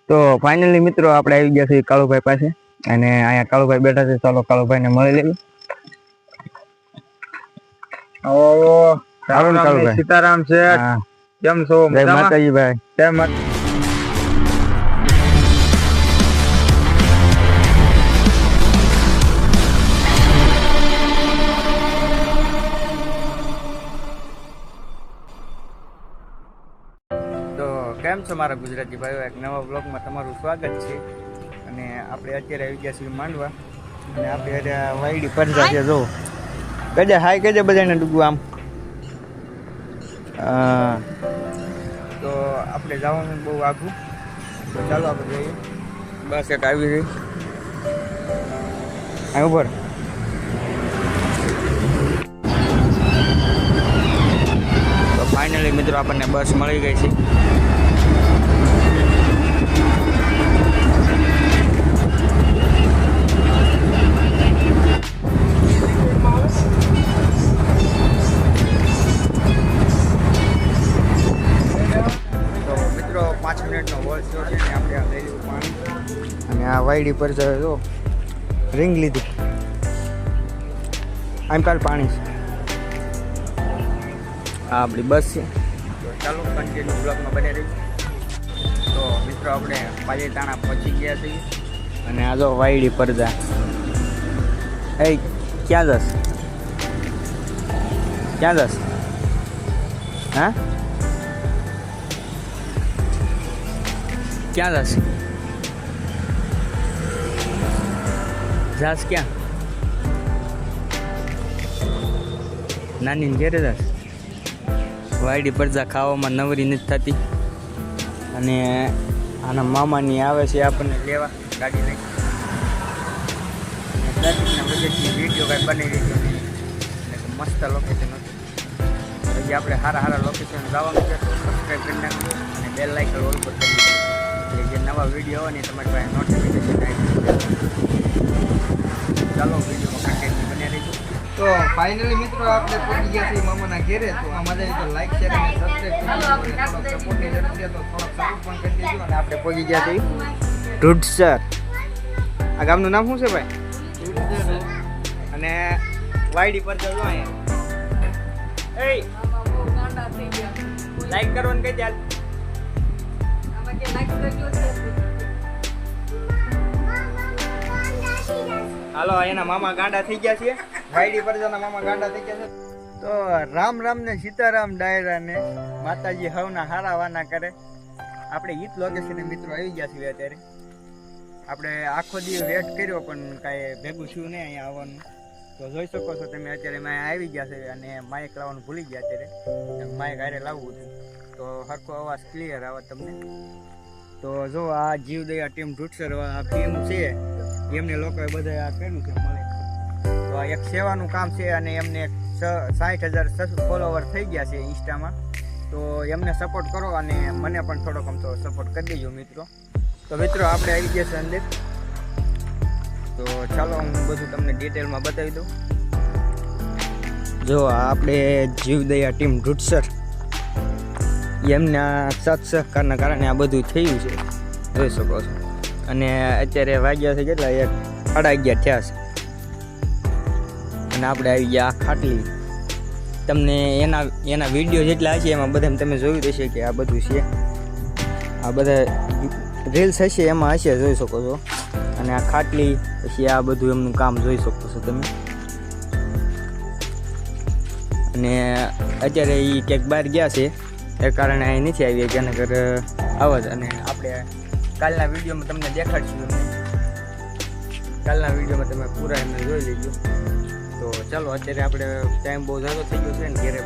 તો ફાઇનલી મિત્રો આપણે આવી ગયા છીએ કાળુભાઈ પાસે અને અહીંયા કાળુભાઈ બેઠા છે. ચાલો કાળુભાઈને મળી લેવી. સીતારામ છે. કેમ છો? જય માતાજી ભાઈ. જય માતા. તો કેમ છો મારા ગુજરાતી ભાઈઓ, એક નવા બ્લોગમાં તમારું સ્વાગત છે. અને આપણે અત્યારે આવી ગયા છીએ માંડવા અને આપણે વાયડી પરજા છે. જો ગજા હાય ગજે બધાને ડૂબું આમ. તો આપણે જવાનું બહુ આઘું, તો ચાલો આપણે જઈએ. બસ એક આવી રહી આ ઉપર. તો ફાઇનલી મિત્રો આપણને બસ મળી ગઈ છે. તો 5 મિનિટનો વોલ થયો છે ને આપણે લઈ લીધું પાણી અને આ વાયડી પર જો રિંગ લીધી. આમ કાલ પાણી છે. આ આપણી બસ છે. તો ચાલો કન્ટિન્યુ બ્લોગમાં બને રહી. તો મિત્રો આપણે પાલીતાણા પહોંચી ગયા છીએ અને આ જો વાયડી પરદા. એ ક્યાં જશ? ક્યાં જશ? હા ક્યાં જશ? જાશ ક્યાં? નાની ઘેરે જશ? વાયડી પરજા ખાવામાં નવરી નથી થતી અને આના મામાની આવે છે આપણને લેવા ગાડી લઈ. અને ટ્રાફિકના બજેટની વિડીયો કાંઈ બની રહી છે. મસ્ત લોકેશન હતું. પછી આપણે સારા લોકેશન જવાનું છે. તો સબસ્ક્રાઈબ કરી નાખજો અને બેલ આઇકન ઓલ પર કરી દીધું એટલે જે નવા વિડીયો હોય ને તમારી પાસે નોટિફિકેશન આવી. ચાલો વિડીયોમાં કન્ટેન્ટ બન્યા રહીશું. તો ફાઇનલી મિત્રો આપણે પહોંચી ગયા છીએ મામાના ઘેરે. તો આ મજા આવી તો લાઈક શેર અને સબસ્ક્રાઈબ કરી દેજો. થોડોક સપોર્ટની જરૂર છે તો થોડોક સપોર્ટ પણ કરી દેજો. અને આપણે પહોંચી ગયા છીએ ઢૂઢસર. આ ગામનું નામ શું છે ભાઈ? અને વાયડી પર જજો અહીંયા. એ લાઈક કરવાનું કઈ ચાલ. હાલો એના મામા ગાંડા થઈ ગયા છે. વાયડી પરજાના મામા ગાંડા થઈ ગયા છે. તો રામ રામ ને સીતારામ ડાયરા ને માતાજી હવના હારા વાના કરે. આપણે ઈત લોકેશન મિત્રો આવી ગયા છીએ. અત્યારે આપણે આખો દિવસ વેટ કર્યો પણ કાંઈ ભેગું થયું નહીં અહીંયા આવવાનું. તો જોઈ શકો છો તમે અત્યારે મેં આવી ગયા છે અને માઇક લાવવાનું ભૂલી ગયા. અત્યારે માઇક હારે લાવવું હતું તો સરખો અવાજ ક્લિયર આવે તમને. તો જો આ જીવદયા ટીમ ઢૂઢસર ટીમ છે એમને લોકોએ બધા આ કર્યું છે મળે. તો આ એક સેવાનું કામ છે અને એમને 60,000 ફોલોવર થઈ ગયા છે ઇન્સ્ટામાં. તો એમને સપોર્ટ કરો અને મને પણ થોડોક આમ તો સપોર્ટ કરી દેજો મિત્રો. તો મિત્રો આપણે આવી ગયા છે અંદર. તો ચાલો હું બધું તમને ડિટેલમાં બતાવી દઉં. જો આપણે જીવદયા ટીમ ઢૂઢસર એમના સાથ સહકારના કારણે આ બધું થયું છે, જોઈ શકો છો. અને અત્યારે વાગ્યા છે કેટલા? 11:30 થયા છે. અને આપણે આવી ગયા આ ખાટલી. તમને એના વિડીયો જેટલા હશે એમાં બધા તમે જોયું હશે કે આ બધું છે. આ બધા રીલ્સ હશે એમાં હશે, જોઈ શકો છો. અને આ ખાટલી પછી આ બધું એમનું કામ જોઈ શકો છો તમે. અને અત્યારે એ ક્યાંક બહાર ગયા છે એ કારણે અહીં નથી આવી જેના ઘર આવા જ. અને આપણે કાલના વિડીયોમાં તમને દેખાડશું. કાલના વિડીયોમાં તમે પૂરા એમને જોઈ લેજો. તો ચાલો અત્યારે આપણે ટાઈમ બહુ ઝાઝો થઈ ગયો છે ને ઘરે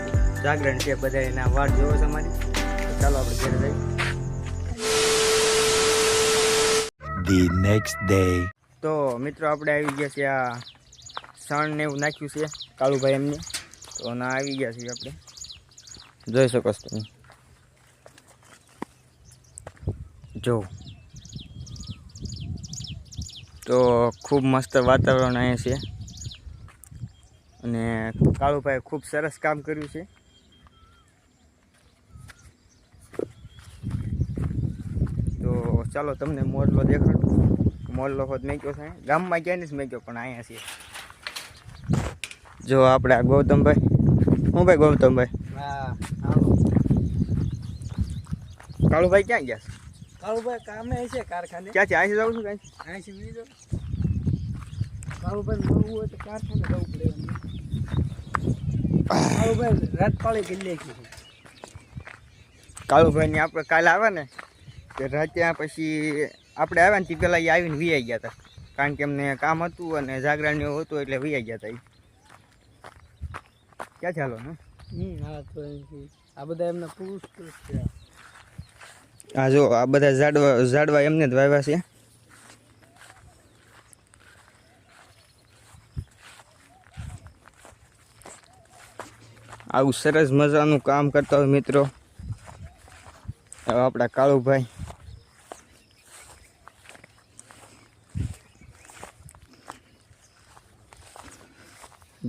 જાગરણ છે, બધા એના વાટ જોવો છે અમારી. તો ચાલો આપણે ઘરે જઈએ. The next day. તો મિત્રો આપણે આવી ગયા છે આ સણ ને એવું નાખ્યું છે કાળુભાઈ એમને. તો ના આવી ગયા છીએ આપણે, જોઈ શકો છો તમે. જો તો ખૂબ મસ્ત વાતાવરણ અહીંયા છે અને કાળુભાઈ ખૂબ સરસ કામ કર્યું છે. તો ચાલો તમને મોરલો દેખાડું. મોરલો હોત મેક્યો છે ગામમાં ક્યાંય નથી મેક્યો પણ અહીંયા છે. જો આપણે આ ગૌતમભાઈ, હું ભાઈ ગૌતમભાઈ, કાળુભાઈ ક્યાં ગયા છે? કાળુભાઈ કામે છે કારખાને. ક્યાંથી અહીંથી જાઉં છું કાંઈ? અહીંથી બીજો કાળુભાઈ મળવું હોય તો કારખાને જવું પડે. કાળુભાઈ રાત પાળી કરી લે છે. કાળુભાઈની આપણે કાલે આવે ને કે રાતે પછી આપણે આવ્યા ને તે પહેલાં એ આવીને વીઆઈ ગયા હતા, કારણ કે એમને કામ હતું અને જાગરણ એવું હતું એટલે વીઆઈ ગયા હતા. એ ક્યાં ચાલો ને હા તો આ બધા એમના પુરુષ છે. હા જો આ બધા ઝાડવા એમને જ વાવ્યા છે. આવું સરસ મજાનું કામ કરતા હોય મિત્રો આપણા કાળુભાઈ.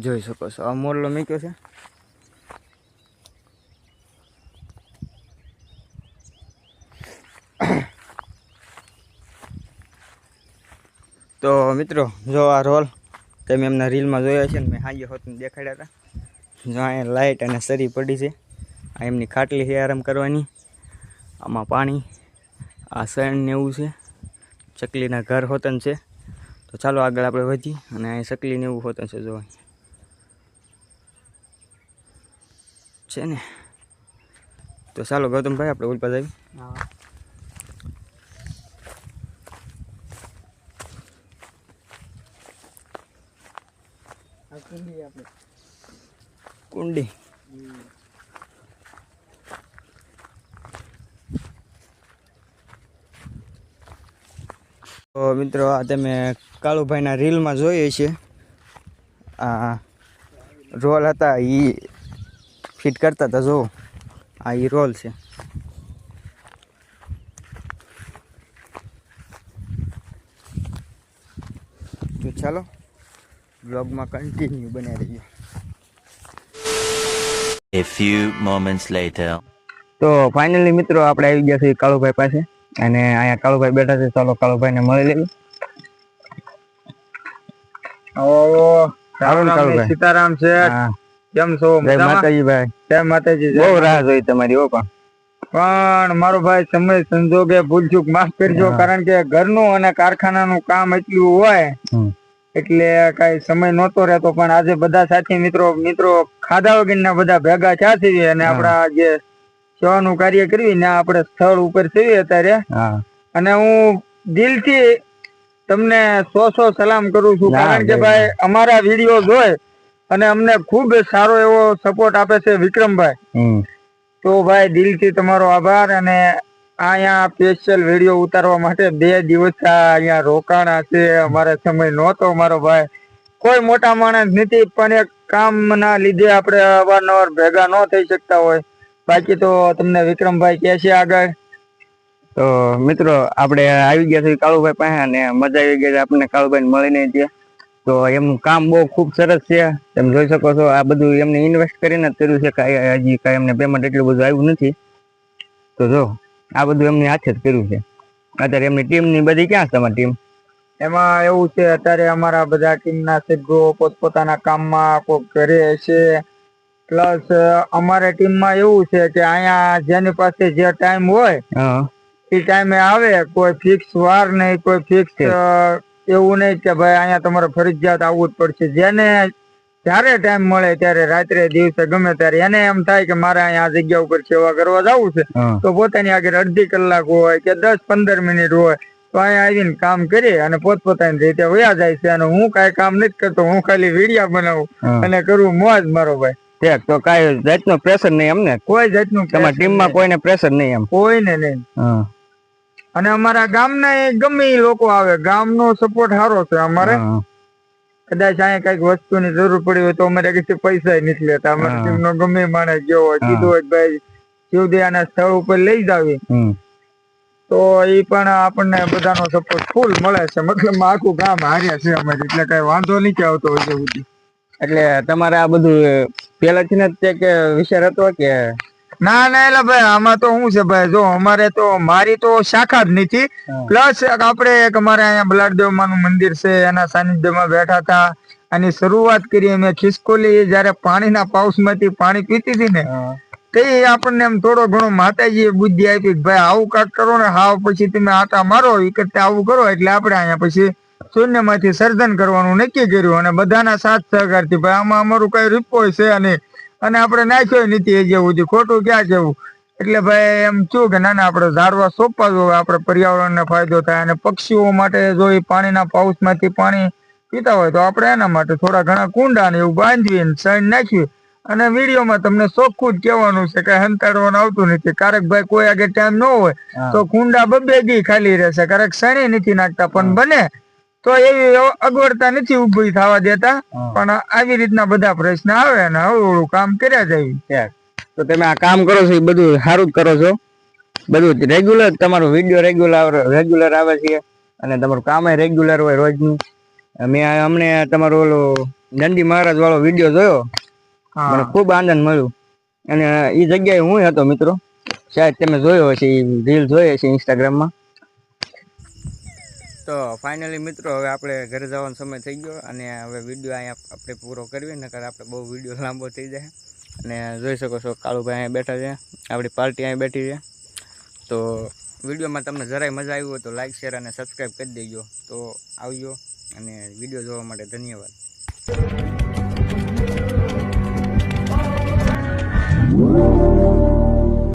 જોઈ શકો છો આ મોરલો મૂક્યો છે. તો મિત્રો જો આ રોલ તમે એમના રીલમાં જોયા છે ને મેં સાંજે હોતું દેખાડ્યા હતા. જો અહીંયા લાઇટ અને સરી પડી છે. આ એમની ખાટલી છે આરામ કરવાની. આમાં પાણી, આ સણ ને એવું છે. ચકલીના ઘર હોતન છે. તો ચાલો આગળ આપણે વધી અને અહીં ચકલીને એવું હોતન છે જો છે ને. તો ચાલો ગૌતમભાઈ આપણે ઉલપા આવી. કુંડી તો મિત્રો આ તમે કાળુભાઈના રીલમાં જોઈએ છે. આ રોલ હતા એ ફિટ કરતા હતા. જો આ એ રોલ છે. તો ચાલો બ્લોગમાં કન્ટિન્યુ બન્યા રહીએ. A few moments later. તો ફાઇનલી મિત્રો આપણે આવી ગયા છીએ કાળુભાઈ પાસે અને અહીંયા કાળુભાઈ બેઠા છે. ચાલો કાળુભાઈને મળી લેવી. કાળુભાઈ સીતારામ છે. કેમ છો? જય માતાજી ભાઈ. જય માતાજી. બહુ રાહ જોઈ તમારી. હો પણ મારો ભાઈ સમય સંજોગે ભૂલચૂક માફ કરજો, કારણ કે ઘરનું અને કારખાનાનું કામ એટલું હોય એટલે કઈ સમય નહોતો રહેતો. પણ આજે બધા સાથી મિત્રો ખાધા વગરના બધા ભેગા થયા છે અને આપણા જે સેવાનું કાર્ય કર્યું ને આપણે સ્થળ ઉપર છે અત્યારે. અને હું દિલથી તમને 100 સલામ કરું છું, કારણ કે ભાઈ અમારા વિડીયો જોઈ અને અમને ખૂબ સારો એવો સપોર્ટ આપે છે વિક્રમભાઈ. તો ભાઈ દિલથી તમારો આભાર. અને અહીંયા સ્પેશિયલ વિડીયો ઉતારવા માટે 2 દિવસ અહીંયા રોકાણા છે. અમારે સમય નહોતો મારો ભાઈ. કોઈ મોટા માણસ નથી, પણ એક કામના લીધે આપણે અવારનવાર ભેગા ન થઈ શકતા હોય. બાકી તો તમને વિક્રમભાઈ કહે છે આગળ. તો મિત્રો આપણે આવી ગયા છીએ કાળુભાઈ પાસે અને મજા આવી ગઈ આપણને કાળુભાઈ મળીને ત્યાં. તો એમનું કામ બહુ ખૂબ સરસ છે. તમે જોઈ શકો છો આ બધું એમને ઇન્વેસ્ટ કરીને જ કર્યું છે. હજી કાંઈ એમને પેમેન્ટ એટલું બધું આવ્યું નથી. તો જો આ બધું એમની હાથે જ કર્યું છે. અત્યારે એમની ટીમની બધી ક્યાં છે તમારી ટીમ? એમાં એવું છે અત્યારે અમારા બધા ટીમના સભ્યો પોતપોતાના કામમાં કોઈ ઘરે છે. પ્લસ અમારે ટીમમાં એવું છે કે અહીંયા જેની પાસે જે ટાઈમ હોય એ ટાઈમે આવે. કોઈ ફિક્સ વાર નહીં, કોઈ ફિક્સ એવું નહીં કે ભાઈ અહીંયા તમારે ફરજિયાત આવવું જ પડશે. જેને જ્યારે ટાઈમ મળે ત્યારે રાત્રે દિવસે ગમે ત્યારે એને એમ થાય કે મારે અહીંયા આ જગ્યા ઉપર સેવા કરવા જવું છે, તો પોતાની આગળ અડધી કલાક હોય કે 10-15 મિનિટ હોય તો અહીંયા આવીને કામ કરી અને પોતપોતાની રીતે વયા જાય છે. અને હું કાંઈ કામ નથી કરતો, હું ખાલી વિડીયો બનાવું અને કરું મોજ મારો ભાઈ. તો કાંઈ જાતનો પ્રેશર નહીં એમને? કોઈ જાતનું તમારી ટીમમાં કોઈને પ્રેશર નહીં એમ? કોઈને નહીં. અને અમારા ગામના ગમે એ લોકો આવે, ગામનો સપોર્ટ સારો છે અમારે. કદાચ અહીંયા કઈક વસ્તુની જરૂર પડી હોય તો અમારે કઈ પૈસા નથી લેતા. અમારી ટીમનો ગમે માણસ ગયો હોય કીધું હોય ભાઈ શિવદયાના સ્થળ ઉપર લઈ જાવી તો એ પણ આપણને બધાનો સપોર્ટ ફૂલ મળે છે. મતલબ આખું ગામ હાર્યા છે અમારી, એટલે કઈ વાંધો નથી આવતો હોય છે. એટલે તમારે આ બધું પેલાથી જ તે કે વિચાર હતો કે ના ના એટલે ભાઈ આમાં તો શું છે ભાઈ, જો અમારે તો મારી તો શાખા જ નથી, પ્લસ આપણે એક અમારે અહીંયા બલાડદેવ માનું મંદિર છે એના સાનિધ્યમાં બેઠા હતા અને શરૂઆત કરી મેં ખિસકોલી જયારે પાણીના પાઉસમાંથી પાણી પીતી હતી ને તે આપણને એમ થોડો ઘણો માતાજીએ બુદ્ધિ આપી કે ભાઈ આવું કાક કરો ને, હાવ પછી તમે આટા મારો એ કરતા આવું કરો, એટલે આપણે અહીંયા પછી શૂન્યમાંથી સર્જન કરવાનું નક્કી કર્યું અને બધાના સાથ સહકારથી ભાઈ આમાં અમારું કઈ રીપો છે નહીં અને આપણે નાખ્યો નથી એ જેવું ખોટું ક્યાં કેવું, એટલે ભાઈ એમ થયું કે ના ના આપણે ઝાડવા સોંપવા જોઈએ, આપણે પર્યાવરણને ફાયદો થાય અને પક્ષીઓ માટે જો એ પાણીના પાઉસમાંથી પાણી પીતા હોય તો આપણે એના માટે થોડા ઘણા કુંડા ને એવું બાંધવી સણ નાખ્યું અને વિડીયોમાં તમને ચોખ્ખું જ કહેવાનું છે કઈ હંતાડવાનું આવતું નથી. ક્યારેક ભાઈ કોઈ આગળ ટાઈમ ન હોય તો કુંડા બબે દી ખાલી રહેશે, ક્યારેક સણી નથી નાખતા, પણ બને તો એવી અગવડતા નથી ઉભી થવા દેતા, પણ આવી રીતના બધા પ્રશ્ન આવે અને હળવું કામ કર્યા જાય. તો તમે આ કામ કરો છો એ બધું સારું જ કરો છો, બધું રેગ્યુલર તમારો વિડીયો રેગ્યુલર આવે છે અને તમારું કામ રેગ્યુલર હોય રોજનું. મેં અમને તમારો ઓલો નંદી મહારાજ વાળો વિડીયો જોયો, મને ખૂબ આનંદ મળ્યો અને એ જગ્યાએ હું હતો મિત્રો, શાયદ તમે જોયો હશે, રીલ જોઈ હશે ઇન્સ્ટાગ્રામમાં. તો ફાઇનલી મિત્રો હવે આપણે ઘરે જવાનો સમય થઈ ગયો અને હવે વિડીયો અહીંયા આપણે પૂરો કરવી, નકર આપણે બહુ વિડીયો લાંબો થઈ જાય. અને જોઈ શકો છો કાળુભાઈ અહીંયા બેઠા છે, આપણી પાર્ટી અહીંયા બેઠી છે. તો વિડીયોમાં તમને જરાય મજા આવી હોય તો લાઈક શેર અને સબસ્ક્રાઈબ કરી દેજો. તો આવજો અને વિડીયો જોવા માટે ધન્યવાદ.